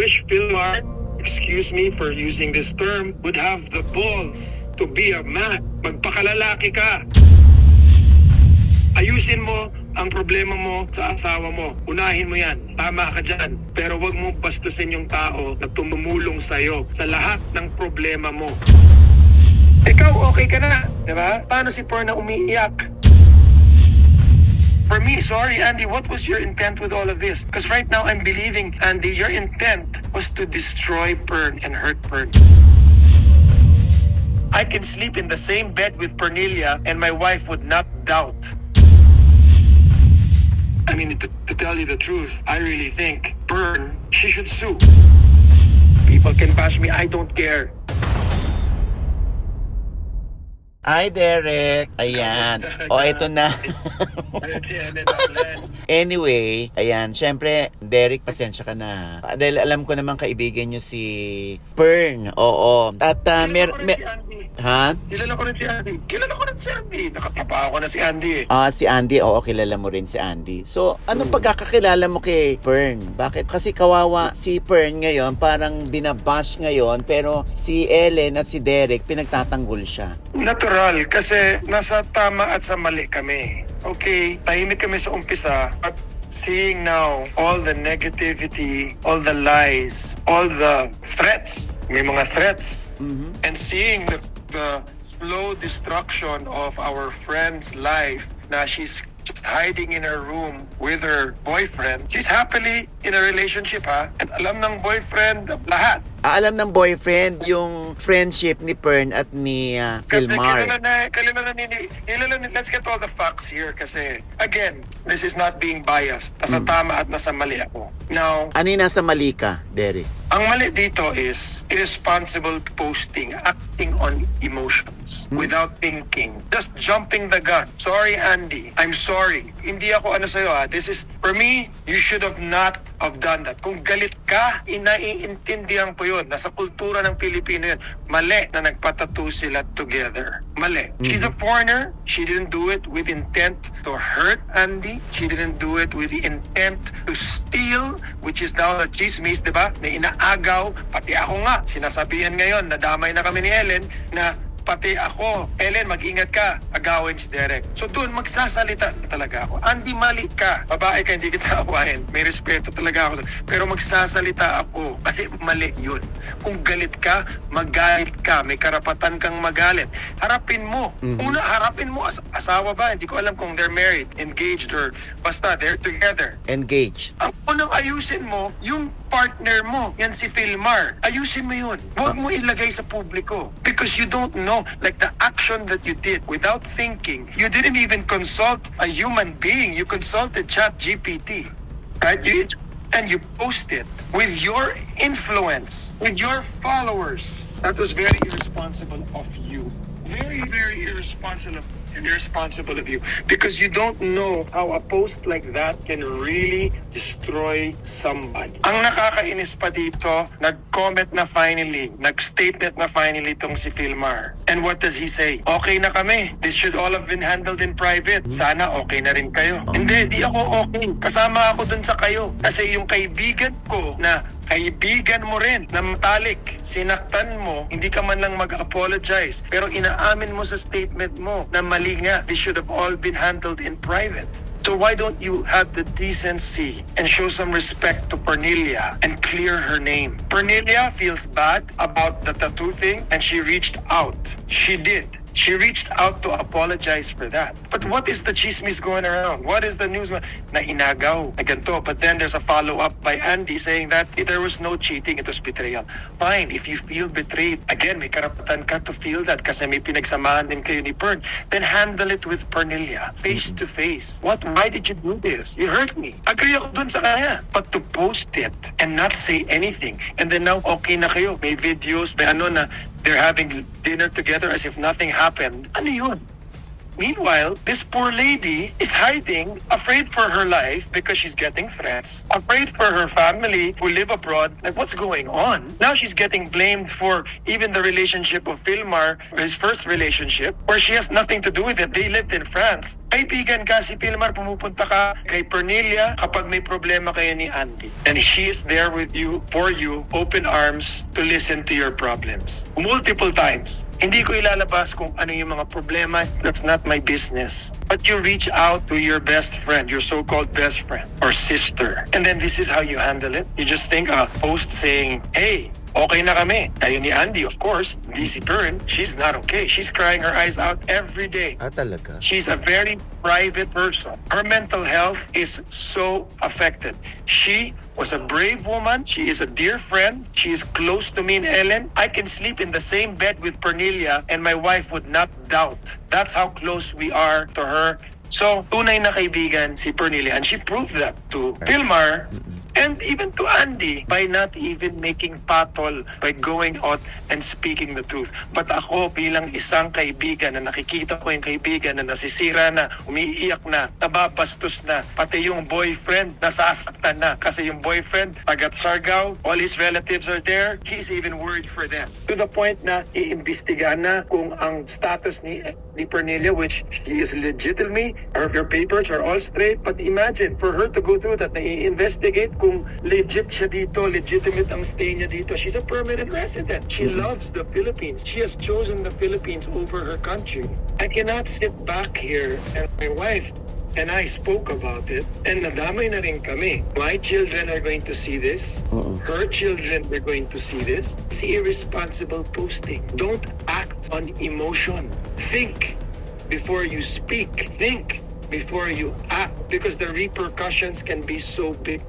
wish Philmar, excuse me for using this term, would have the balls to be a man. Magpakalalaki ka. Ayusin mo ang problema mo sa asawa mo. Unahin mo yan. Tama ka dyan. Pero wag mong bastusin yung tao na tumumulong sa'yo sa lahat ng problema mo. Ikaw okay ka na, di ba? Paano si Pern na umiiyak? For me, sorry Andy, what was your intent with all of this? Because right now I'm believing, Andy, your intent was to destroy Pern and hurt Pern. I can sleep in the same bed with Pernilia and my wife would not doubt. I mean, to tell you the truth, I really think Pern, she should sue. People can bash me, I don't care. Hi, Derek. Ayan. O, ito na. Anyway, ayan. Syempre, Derek, pasensya ka na. Dahil alam ko naman kaibigan nyo si Pern. Oo. At, ha? Kilala ko rin si Andy. Kilala ko rin si Andy. Nakatapa ako na si Andy eh. Si Andy. Oo, kilala mo rin si Andy. So, anong pagkakakilala mo kay Pern? Bakit? Kasi kawawa si Pern ngayon, parang binabash ngayon, pero si Ellen at si Derek, pinagtatanggol siya. Natural, kasi nasa tama at sa mali kami. Okay, tahimik kami sa umpisa, at seeing now all the negativity, all the lies, all the threats, may mga threats, and seeing the slow destruction of our friend's life, na she's just hiding in her room with her boyfriend. She's happily in a relationship, ha? At alam ng boyfriend lahat. Alam ng boyfriend yung friendship ni Pern at ni Philmar. Let's get all the facts here kasi, again, this is not being biased. Nasa tama at nasa mali ako. Now, ano yung nasa mali ka, Derek? ang mali dito is irresponsible posting, acting on emotions without thinking, just jumping the gun. Sorry, Andy. I'm sorry. Hindi ako ano sa'yo, ha. This is, for me, you should have not have done that. Kung galit ka, inaiintindihan ko yun. Nasa kultura ng Pilipino yun. Mali na nagpatattoo sila together. Mali. She's a foreigner. She didn't do it with intent to hurt Andy. She didn't do it with the intent to steal, which is now the chismis, diba? Na inaagaw, pati ako nga. Sinasabihan ngayon, nadamay na kami ni Ellen, na pati ako, Ellen, mag-ingat ka, agawin si Derek. So doon, magsasalita talaga ako. Andy, mali ka. Babae ka, hindi kita awahin. May respeto talaga ako. Pero magsasalita ako. Kasi mali yun. Kung galit ka, magalit ka. May karapatan kang magalit. Harapin mo. Una, harapin mo. Asawa ba? Hindi ko alam kung they're married, engaged, or basta they're together. Engaged. Ang unang ayusin mo, yung partner mo. Yan si Philmar. Ayusin mo yun. Huwag mo ilagay sa publiko. Because you don't know. Like the action that you did without thinking. You didn't even consult a human being. You consulted ChatGPT. Right? And you post it with your influence, with your followers. That was very irresponsible of you. Very, very irresponsible of you, because you don't know how a post like that can really destroy somebody. Ang nakakainis pa dito, nag-comment na finally, nag-statement na finally itong si Philmar. And what does he say? Okay na kami. This should all have been handled in private. Sana okay na rin kayo. Hindi, di ako okay. Kasama ako dun sa kayo. Kasi yung kaibigan ko na kaibigan mo rin na matalik, sinaktan mo, hindi ka man lang mag-apologize, pero inaamin mo sa statement mo na mali nga, this should have all been handled in private. So why don't you have the decency and show some respect to Pernilia and clear her name? Pernilia feels bad about the tattoo thing and she reached out. She did. She reached out to apologize for that. But what is the chismis going around? What is the news na inagaw, na ganito? But then there's a follow-up by Andy saying that there was no cheating, it was betrayal. Fine, if you feel betrayed, again, may karapatan ka to feel that kasi may pinagsamahan din kayo ni Pern. Then handle it with Pernilia, face to face. Why did you do this? You hurt me. Agree ako dun sa kanya. But to post it and not say anything, and then now okay na kayo, may videos, may ano na, they're having dinner together as if nothing happened. Ano yun? Meanwhile, this poor lady is hiding, afraid for her life because she's getting threats, afraid for her family who live abroad. Like, what's going on? Now she's getting blamed for even the relationship of Filmar, his first relationship, where she has nothing to do with it. They lived in France. Kaibigan ka si Filmar, pumupunta ka kay Pernilia kapag may problema kayo ni Andy. And she is there with you, for you, open arms to listen to your problems. Multiple times. Hindi ko ilalabas kung ano yung mga problema. That's not my business. But you reach out to your best friend, your so-called best friend or sister. And then this is how you handle it. You just think a post saying, hey, okay na kami. Tayo ni Andy, of course. DC Byrne, she's not okay. She's crying her eyes out every day. Talaga? She's a very private person. Her mental health is so affected. She was a brave woman. She is a dear friend. She is close to me and Ellen. I can sleep in the same bed with Pernilia and my wife would not doubt. That's how close we are to her. So, tunay na kaibigan si Pernilia. And she proved that to Filmar. And even to Andy, by not even making patol, by going out and speaking the truth. But ako bilang isang kaibigan na nakikita ko yung kaibigan na nasisira na, umiiyak na, nababastos na, pati yung boyfriend nasasaktan na. Kasi yung boyfriend, tagat Siargao, all his relatives are there, he's even worried for them. To the point na iimbestigahan na kung ang status ni Pernilia, which she is legitimate, her papers are all straight. But imagine, for her to go through that, na i-investigate kung legit siya dito, legitimate ang stay niya dito. She's a permanent resident. She loves the Philippines. She has chosen the Philippines over her country. I cannot sit back here, and my wife and I spoke about it, and nadamay na rin kami. My children are going to see this. Her children are going to see this. It's irresponsible posting. Don't act on emotion. Think before you speak. Think before you act, because the repercussions can be so big.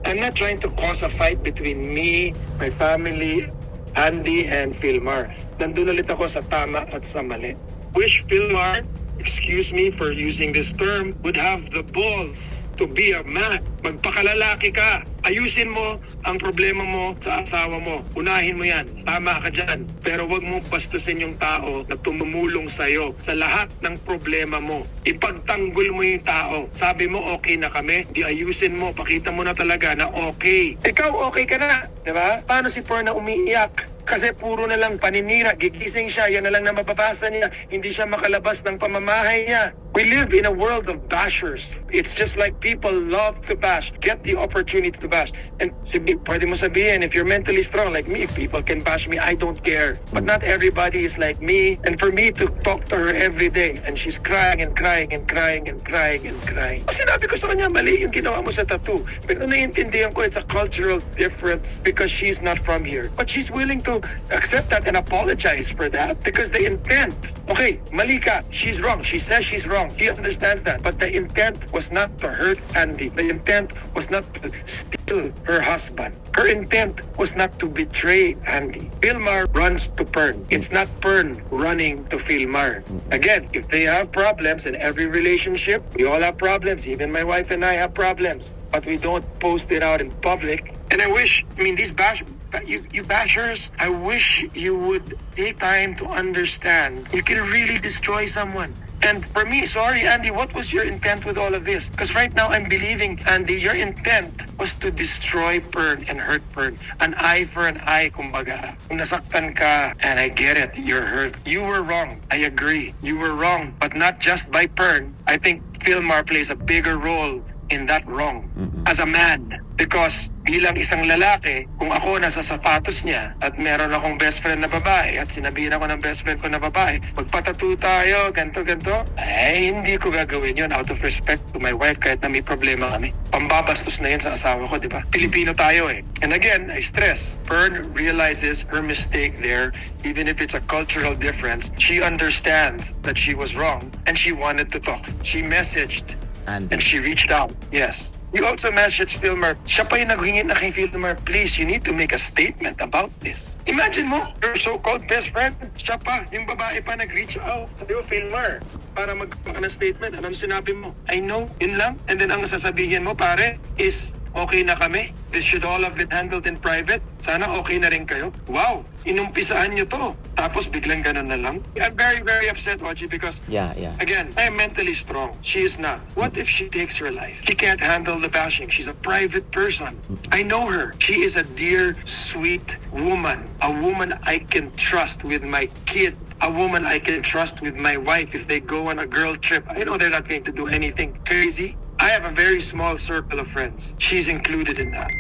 I'm not trying to cause a fight between me, my family, Andy, and Filmar. Nandun ulit ako sa tama at sa mali. Wish Filmar, excuse me for using this term, would have the balls to be a man. Magpakalalaki ka. Ayusin mo ang problema mo sa asawa mo. Unahin mo yan. Tama ka dyan. Pero wag mo bastusin yung tao na tumumulong sa'yo sa lahat ng problema mo. Ipagtanggol mo yung tao. Sabi mo, okay na kami. Di ayusin mo. Pakita mo na talaga na okay. Ikaw okay ka na. Diba? Paano si Perna umiiyak? Kasi puro na lang paninira, gigising siya, yan na lang na mababasa niya, hindi siya makalabas ng pamamahay niya. We live in a world of bashers. It's just like people love to bash, get the opportunity to bash. And pwede mo sabihin, if you're mentally strong like me, people can bash me, I don't care. But not everybody is like me. And for me to talk to her every day, and she's crying and crying and crying and crying and crying. Sinabi ko sa kanya, mali yung ginawa mo sa tattoo. Pero naiintindihan ko, it's a cultural difference because she's not from here. But she's willing to accept that and apologize for that because the intent, okay, mali ka, she's wrong, she says she's wrong, she understands that, but the intent was not to hurt Andy, the intent was not to steal her husband, her intent was not to betray Andy. Filmar runs to Pern, it's not Pern running to Filmar. Again, if they have problems in every relationship, we all have problems, even my wife and I have problems, but we don't post it out in public. And I wish, these you bashers, I wish you would take time to understand. You can really destroy someone. And for me, sorry, Andy, what was your intent with all of this? Because right now I'm believing, Andy, your intent was to destroy Pern and hurt Pern. An eye for an eye, kumbaga. Kung nasaktan ka, and I get it, you're hurt. You were wrong. I agree. You were wrong. But not just by Pern. I think Filmar plays a bigger role in that wrong as a man. Because bilang isang lalaki, kung ako nasa sapatos niya at meron akong best friend na babae at sinabihin ako ng best friend ko na babae, magpatattoo tayo, ganto, ay hindi ko gagawin yun out of respect to my wife kahit na may problema kami. Pambabastos na yun sa asawa ko, di ba? Pilipino tayo eh. And again, I stress, Pern realizes her mistake there, even if it's a cultural difference. She understands that she was wrong and she wanted to talk. She messaged and she reached out. Yes. You also messaged Filmar. Siya pa yung naghingi na kay Filmar, please, you need to make a statement about this. Imagine mo, your so-called best friend, siya pa, yung babae pa nag-reach out sa'yo, Filmar, para magpaka na statement. Anong sinabi mo? I know, yun lang. And then ang sasabihin mo, pare, is okay na kami. This should all have been handled in private. Sana okay na rin kayo. Wow, inumpisaan nyo to. Tapos biglang ganun na lang. I'm very, very upset, Oji, because again, I am mentally strong. She is not. What if she takes her life? She can't handle the bashing. She's a private person. I know her. She is a dear, sweet woman. A woman I can trust with my kid. A woman I can trust with my wife if they go on a girl trip. I know they're not going to do anything crazy. I have a very small circle of friends. She's included in that.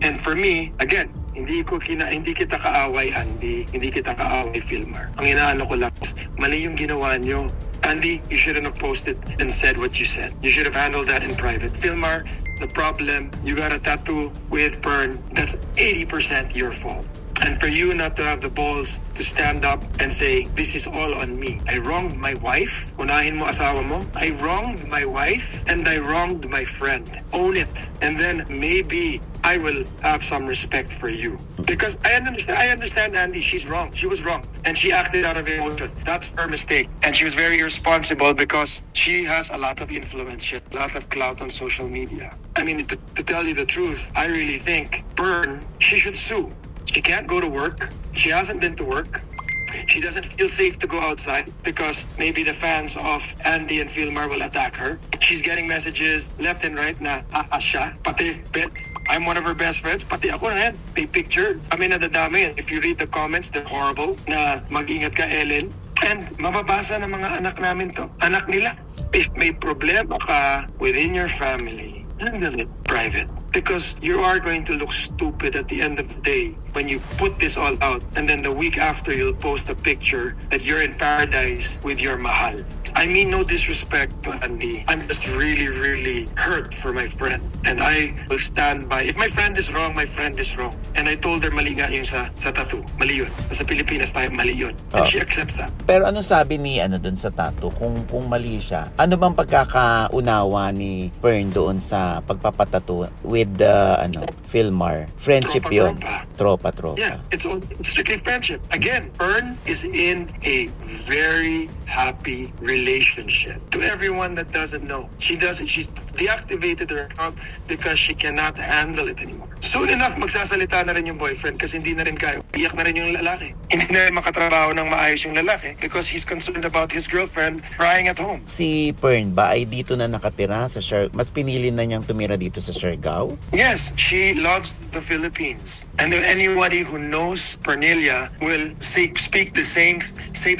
And for me, again, hindi kita kaaway, Andy. Hindi kita kaaway, Filmar. Ang inaano ko lang is, mali yung ginawa nyo. Andy, you shouldn't have posted and said what you said. You should have handled that in private. Filmar, the problem, you got a tattoo with Pern. That's 80% your fault. And for you not to have the balls to stand up and say, this is all on me. I wronged my wife. Unahin mo asawa mo. I wronged my wife and I wronged my friend. Own it. And then maybe I will have some respect for you. Because I understand Andy, she's wrong. She was wrong. And she acted out of emotion. That's her mistake. And she was very irresponsible because she has a lot of influence. She has a lot of clout on social media. I mean, to tell you the truth, I really think Pern, she should sue. She can't go to work. She hasn't been to work. She doesn't feel safe to go outside because maybe the fans of Andy and Filmar will attack her. She's getting messages left and right na siya, pati I'm one of her best friends, pati ako na yan. They picture. Kami nadadami. If you read the comments, they're horrible. Na mag-ingat ka, Ellen. And mababasa ng mga anak namin to. Anak nila. If may problema ka within your family, handle it private. Because you are going to look stupid at the end of the day when you put this all out and then the week after you'll post a picture that you're in paradise with your mahal. I mean no disrespect to Andy. I'm just really, really hurt for my friend. And I will stand by. If my friend is wrong, my friend is wrong. And I told her mali nga yung sa tattoo. Mali yun. Sa Pilipinas tayo, mali yun. And she accepts that. Pero ano sabi ni dun sa tattoo? Kung mali siya, ano bang pagkakaunawa ni Pern doon sa pagpapatattoo with Filmar? Friendship yun. Tropa. Yeah, it's strictly friendship. Again, Pern is in a very happy relationship. To everyone that doesn't know, she's deactivated her account because she cannot handle it anymore. Soon enough, magsasalita na rin yung boyfriend kasi hindi na rin kaya. Iyak na rin yung lalaki. Hindi na rin makatrabaho ng maayos yung lalaki because he's concerned about his girlfriend crying at home. Si Pern ba ay dito na nakatira sa Siargao? Mas pinili na niyang tumira dito sa Siargao? Yes, she loves the Philippines. And anybody who knows Pernilia will say the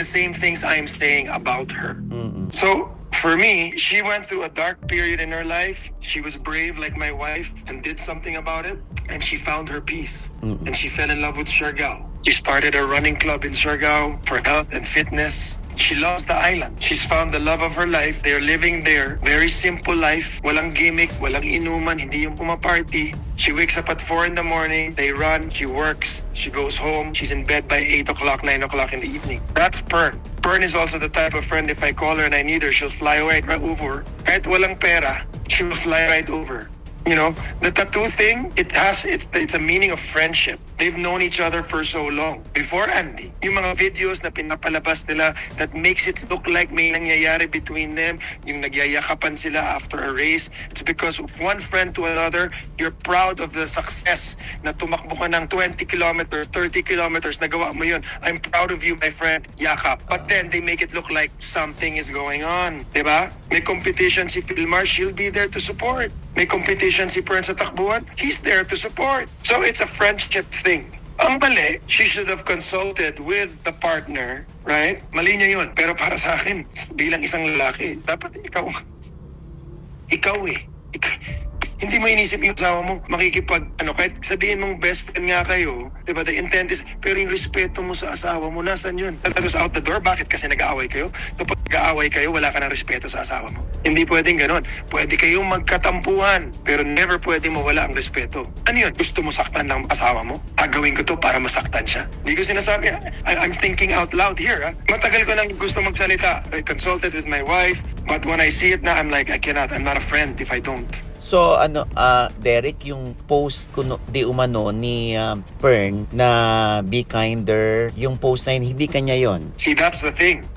same things I am saying about her. Mm-mm. So, for me, she went through a dark period in her life. She was brave like my wife and did something about it. And she found her peace. Mm-mm. And she fell in love with Siargao. She started a running club in Siargao for health and fitness. She loves the island. She's found the love of her life. They're living there. Very simple life. Walang gimmick, walang inuman, hindi yung pumaparty. She wakes up at 4 in the morning. They run. She works. She goes home. She's in bed by 8 o'clock, 9 o'clock in the evening. That's Pern. Pern is also the type of friend if I call her and I need her, she'll fly right over. Kahit walang pera, she will fly right over. You know, the tattoo thing, it's a meaning of friendship. They've known each other for so long. Before Andy, yung mga videos na pinapalabas nila that makes it look like may nangyayari between them, yung nagyayakapan sila after a race, it's because of one friend to another, you're proud of the success na tumakbo ka ng 20 kilometers, 30 kilometers, nagawa mo yun. I'm proud of you, my friend. Yakap. But then they make it look like something is going on. Diba? May competition si Filmar, she'll be there to support. May competition si Pern sa takbuhan, he's there to support. So it's a friendship thing. Ang mali, she should have consulted with the partner, right? Mali niya yun. Pero para sa akin, bilang isang lalaki, dapat ikaw hindi mo inisip yung asawa mo, kahit sabihin mong best friend nga kayo, diba, the intent is, pero yung respeto mo sa asawa mo, nasan yun? That was out the door, bakit? Kasi nag-aaway kayo? So pag nag-aaway kayo, wala ka ng respeto sa asawa mo. Hindi pwedeng ganon. Pwede kayong magkatampuhan, pero never pwedeng mawala ang respeto. Ano yun? Gusto mo saktan ng asawa mo? Gawin ko to para masaktan siya? Hindi ko sinasabi, I'm thinking out loud here. Matagal ko nang gusto magsalita. I consulted with my wife, but when I see it na, I'm like, I cannot. I'm not a friend if I don't. So Derek, yung post di umano ni Pern na be kinder, yung post na yun, hindi kanya yon. See, that's the thing.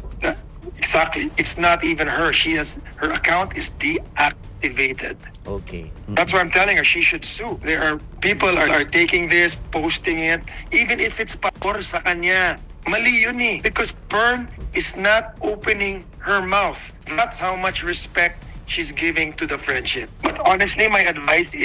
Exactly. It's not even her. Her account is deactivated. activated. Okay. That's why I'm telling her she should sue. There are people are taking this, posting it, even if it's pabor sa kanya. Mali yun eh. Because Pern is not opening her mouth. That's how much respect she's giving to the friendship. But honestly, my advice to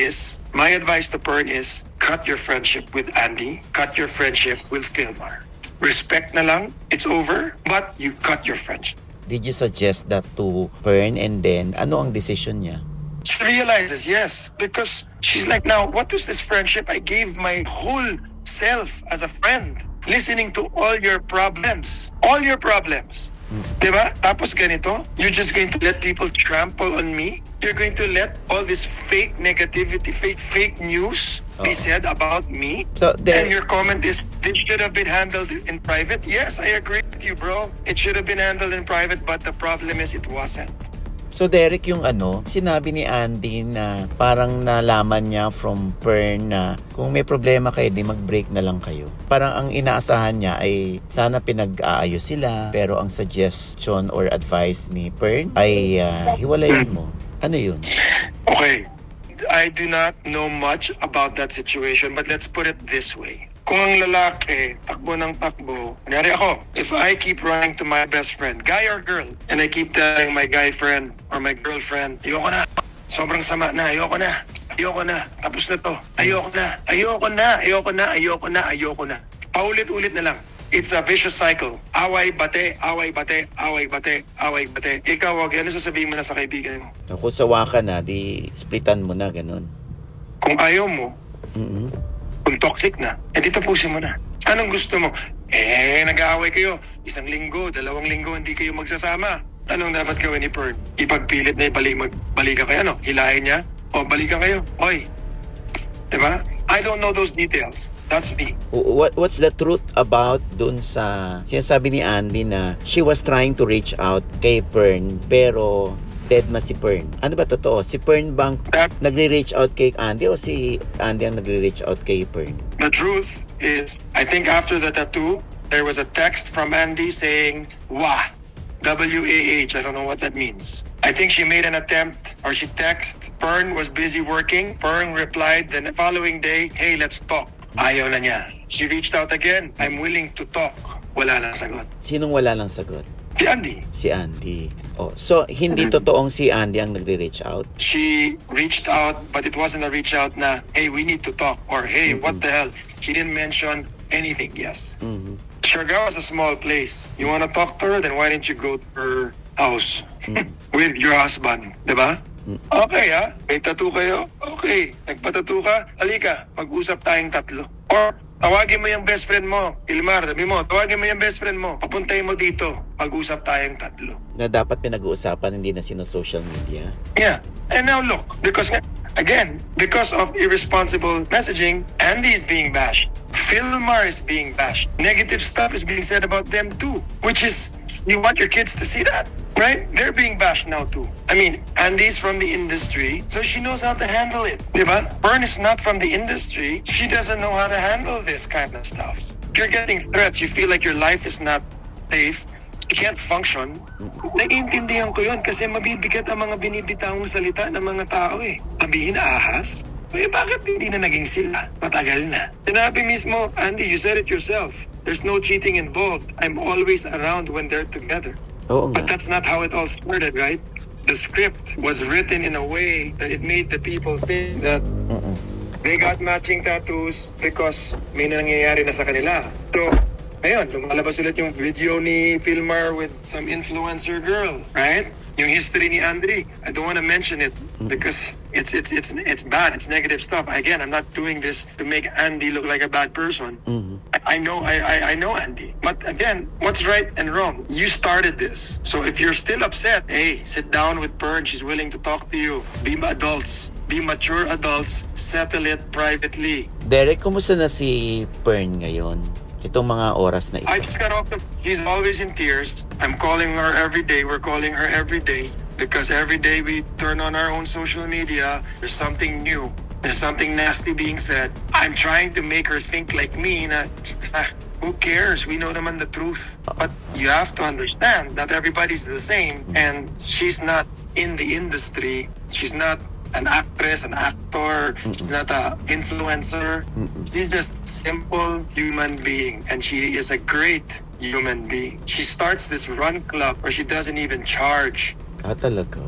Pern is, cut your friendship with Andy. Cut your friendship with Filmar. Respect na lang. It's over. But you cut your friendship. Did you suggest that to Pern, and then ano ang decision niya? She realizes, yes. Because she's like, now, what is this friendship? I gave my whole self as a friend. Listening to all your problems. All your problems. Diba? Tapos ganito, you're just going to let people trample on me? You're going to let all this fake negativity, fake news be said about me? So And your comment is, this should have been handled in private? Yes, I agree with you, bro. It should have been handled in private, but the problem is it wasn't. So Derek, yung sinabi ni Andy na parang nalaman niya from Pern na kung may problema kayo, di mag-break na lang kayo. Parang ang inaasahan niya ay sana pinag-aayos sila, pero ang suggestion or advice ni Pern ay hiwalayin mo. Ano yun? Okay. I do not know much about that situation, but let's put it this way. Kung ang lalaki, takbo ng takbo, kunyari ako, if I keep running to my best friend, guy or girl, and I keep telling my guy friend or my girlfriend, ayoko na, sobrang sama na, ayoko na, tapos na to, ayoko na. Paulit-ulit na lang. It's a vicious cycle. Away, bate. Ikaw, wag, ano sasabihin mo na sa kaibigan mo? Kung sawa ka na, di splitan mo na, ganun. Kung ayaw mo, kung toxic na, edi tapusin mo na. Anong gusto mo? Nag-aaway kayo. 1 linggo, 2 linggo, hindi kayo magsasama. Anong dapat gawin ni Pern? Ipagpilit na balikan kayo, hilahin niya? O balikan kayo? Oy. Diba? I don't know those details. That's me. What's the truth about dun sa sinasabi ni Andy na she was trying to reach out kay Pern, pero deadma si Pern? Ano ba totoo? Si Pern bang nagre-reach out kay Andy, o si Andy ang nagre-reach out kay Pern? The truth is, I think after the tattoo, there was a text from Andy saying, WAH. W-A-H. I don't know what that means. I think she made an attempt, or she texted. Pern was busy working. Pern replied the following day, hey, let's talk. Ayaw na niya. She reached out again. I'm willing to talk. Wala lang sagot. Sinong wala lang sagot? Si Andy. Si Andy. Oh, so hindi totoong si Andy ang nagre-reach out? She reached out, but it wasn't a reach out na, hey, we need to talk, or hey, what the hell? She didn't mention anything, yes. Siargao is a small place. You want to talk to her, then why didn't you go to her house with your husband? Diba? Okay ha? May tattoo kayo? Okay. Nagpatattoo ka? Halika, mag-usap tayong tatlo. Or tawagin mo yung best friend mo. Ilmar, sabi mo, tawagin mo yung best friend mo. Papuntay mo dito. Mag-usap tayong tatlo. Na dapat pinag-uusapan, hindi na sino-social media. Yeah. And now look, because of irresponsible messaging, Andy is being bashed. Filmar is being bashed. Negative stuff is being said about them too. Which is, you want your kids to see that? Right? They're being bashed now too. I mean, Andy's from the industry, so she knows how to handle it. Diba? Pern is not from the industry. She doesn't know how to handle this kind of stuff. You're getting threats. You feel like your life is not safe. You can't function. Naiintindihan ko yun kasi mabibigat ang mga binibitawang salita ng mga tao eh. Sabihin ahas? Bakit hindi na naging sila? Matagal na. Sinabi mismo, Andy, you said it yourself. There's no cheating involved. I'm always around when they're together. Oo nga. But that's not how it all started, right? The script was written in a way that it made the people think that they got matching tattoos because may nangyayari na sa kanila. So, ayun, lumalabas ulit yung video ni Filmar with some influencer girl, right? Yung history ni Andre, I don't want to mention it because it's bad. It's negative stuff. Again, I'm not doing this to make Andy look like a bad person. I know Andy. But again, what's right and wrong? You started this. So if you're still upset, hey, sit down with Pern. She's willing to talk to you. Be adults. Be mature adults. Settle it privately. Derek, kumusta na si Pern ngayon? Itong mga oras na ito. I just got off she's always in tears. I'm calling her every day. We're calling her every day because every day we turn on our own social media. There's something new. There's something nasty being said. I'm trying to make her think like me na who cares? We know naman the truth. But you have to understand that everybody's the same and she's not in the industry. She's not an actress, an actor. She's not an influencer. She's just a simple human being, and she is a great human being. She starts this run club where she doesn't even charge. Talaga.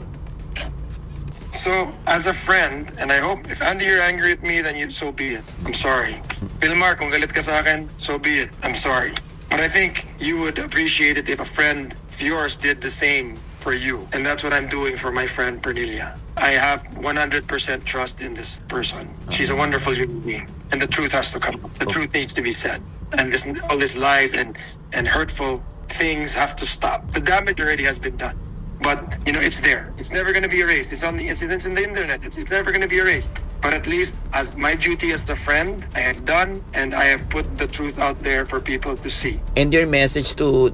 So, as a friend, and I hope, if Andy, you're angry at me, then so be it. I'm sorry. Philmar, kung galit ka sa akin, so be it. I'm sorry. But I think you would appreciate it if a friend of yours did the same for you. And that's what I'm doing for my friend Pernilia. I have 100% trust in this person. She's a wonderful human being. And the truth has to come. The truth needs to be said. And all these lies and hurtful things have to stop. The damage already has been done. But, it's there. It's never going to be erased. It's on the incidents in the internet. It's never going to be erased. But at least, as my duty as a friend, I have done, and I have put the truth out there for people to see. And your message to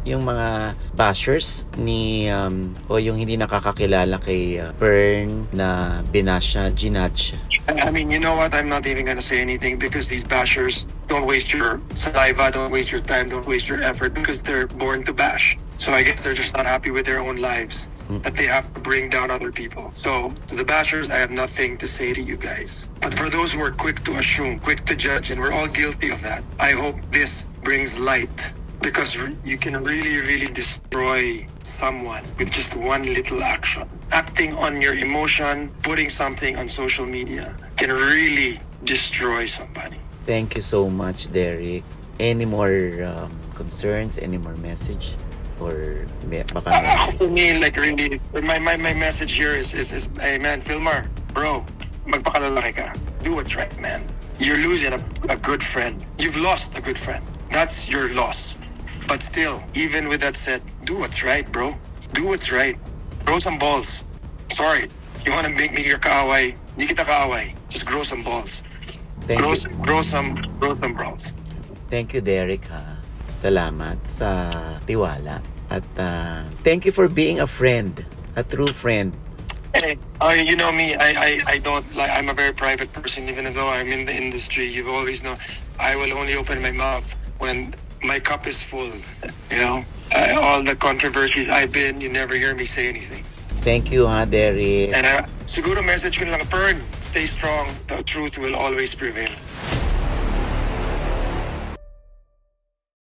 yung mga bashers ni, o yung hindi nakakakilala kay Pern na binash siya, ginatch siya. I mean, you know what? I'm not even going to say anything because these bashers don't waste your saliva, don't waste your time, don't waste your effort because they're born to bash. So I guess they're just not happy with their own lives, that they have to bring down other people. So to the bashers, I have nothing to say to you guys. But for those who are quick to assume, quick to judge, and we're all guilty of that, I hope this brings light. Because you can really, really destroy someone with just one little action. Acting on your emotion, putting something on social media can really destroy somebody. Thank you so much, Derek. Any more concerns? Any more message? Or baka to me, like really, my message here is hey man, Philmar, bro, magpakalalaki ka. Do what's right, man. You're losing a good friend. You've lost a good friend. That's your loss. But still, even with that said, do what's right, bro. Do what's right. Grow some balls. Sorry, you want to make me your kaaway? Di kita kaaway. Just grow some balls. Grow some balls. Thank you, Derek, ha. Salamat sa tiwala. At thank you for being a friend. A true friend. Hey, you know me, I don't like, I'm a very private person, even though I'm in the industry. You've always known I will only open my mouth when my cup is full. All the controversies I've been, you never hear me say anything. Thank you, ha, Derek. And siguro message ko lang, Pern, stay strong. The truth will always prevail.